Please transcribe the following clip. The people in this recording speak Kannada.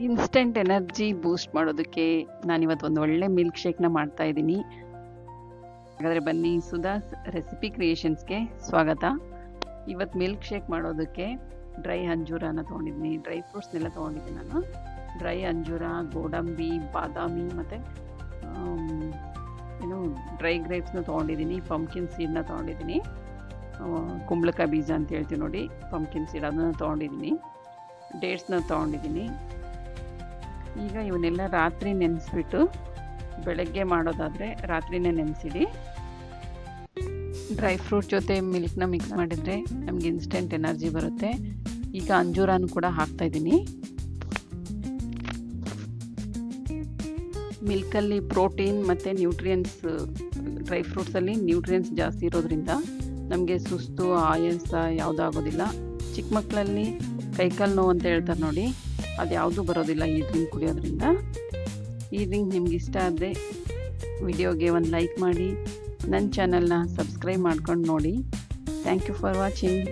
ಇನ್ಸ್ಟೆಂಟ್ ಎನರ್ಜಿ ಬೂಸ್ಟ್ ಮಾಡೋದಕ್ಕೆ ನಾನಿವತ್ತು ಒಂದು ಒಳ್ಳೆ ಮಿಲ್ಕ್ ಶೇಕ್ನ ಮಾಡ್ತಾ ಇದ್ದೀನಿ. ಹಾಗಾದರೆ ಬನ್ನಿ, ಸುಧಾಸ್ ರೆಸಿಪಿ ಕ್ರಿಯೇಷನ್ಸ್ಗೆ ಸ್ವಾಗತ. ಇವತ್ತು ಮಿಲ್ಕ್ ಶೇಕ್ ಮಾಡೋದಕ್ಕೆ ಡ್ರೈ ಅಂಜೂರನ ತೊಗೊಂಡಿದ್ದೀನಿ, ಡ್ರೈ ಫ್ರೂಟ್ಸ್ನೆಲ್ಲ ತೊಗೊಂಡಿದ್ದೀನಿ. ನಾನು ಡ್ರೈ ಅಂಜೂರ, ಗೋಡಂಬಿ, ಬಾದಾಮಿ ಮತ್ತು ಡ್ರೈ ಗ್ರೇಪ್ಸ್ನ ತೊಗೊಂಡಿದ್ದೀನಿ, ಪಂಪ್ಕಿನ್ ಸೀಡ್ನ ತೊಗೊಂಡಿದ್ದೀನಿ, ಕುಂಬಳಕಾಯಿ ಬೀಜ ಅಂತ ಹೇಳ್ತೀವಿ ನೋಡಿ, ಪಂಪ್ಕಿನ್ ಸೀಡ್ ಅದನ್ನು ತೊಗೊಂಡಿದ್ದೀನಿ, ಡೇಟ್ಸ್ನ ತೊಗೊಂಡಿದ್ದೀನಿ. ಈಗ ಇವನ್ನೆಲ್ಲ ರಾತ್ರಿ ನೆನೆಸ್ಬಿಟ್ಟು ಬೆಳಗ್ಗೆ ಮಾಡೋದಾದರೆ ರಾತ್ರಿನೇ ನೆನೆಸಿಡಿ. ಡ್ರೈ ಫ್ರೂಟ್ ಜೊತೆ ಮಿಲ್ಕ್ನ ಮಿಕ್ಸ್ ಮಾಡಿದರೆ ನಮಗೆ ಇನ್ಸ್ಟೆಂಟ್ ಎನರ್ಜಿ ಬರುತ್ತೆ. ಈಗ ಅಂಜೂರನೂ ಕೂಡ ಹಾಕ್ತಾಯಿದ್ದೀನಿ. ಮಿಲ್ಕಲ್ಲಿ ಪ್ರೋಟೀನ್ ಮತ್ತು ನ್ಯೂಟ್ರಿಯೆಂಟ್ಸ್, ಡ್ರೈ ಫ್ರೂಟ್ಸಲ್ಲಿ ನ್ಯೂಟ್ರಿಯೆಂಟ್ಸ್ ಜಾಸ್ತಿ ಇರೋದ್ರಿಂದ ನಮಗೆ ಸುಸ್ತು, ಆಯಾಸ ಯಾವುದೂ ಆಗೋದಿಲ್ಲ. ಚಿಕ್ಕ ಮಕ್ಕಳಲ್ಲಿ ಕೈಕಾಲು ನೋವು ಅಂತ ಹೇಳ್ತಾರೆ ನೋಡಿ, ಅದು ಯಾವುದೂ ಬರೋದಿಲ್ಲ ಈ ಡ್ರಿಂಕ್ ಕುಡಿಯೋದ್ರಿಂದ. ಈ ಡ್ರಿಂಕ್ ನಿಮ್ಗೆ ಇಷ್ಟ ಆದರೆ ವಿಡಿಯೋಗೆ ಒಂದು ಲೈಕ್ ಮಾಡಿ, ನನ್ನ ಚಾನಲ್ನ ಸಬ್ಸ್ಕ್ರೈಬ್ ಮಾಡ್ಕೊಂಡು ನೋಡಿ. Thank you for watching.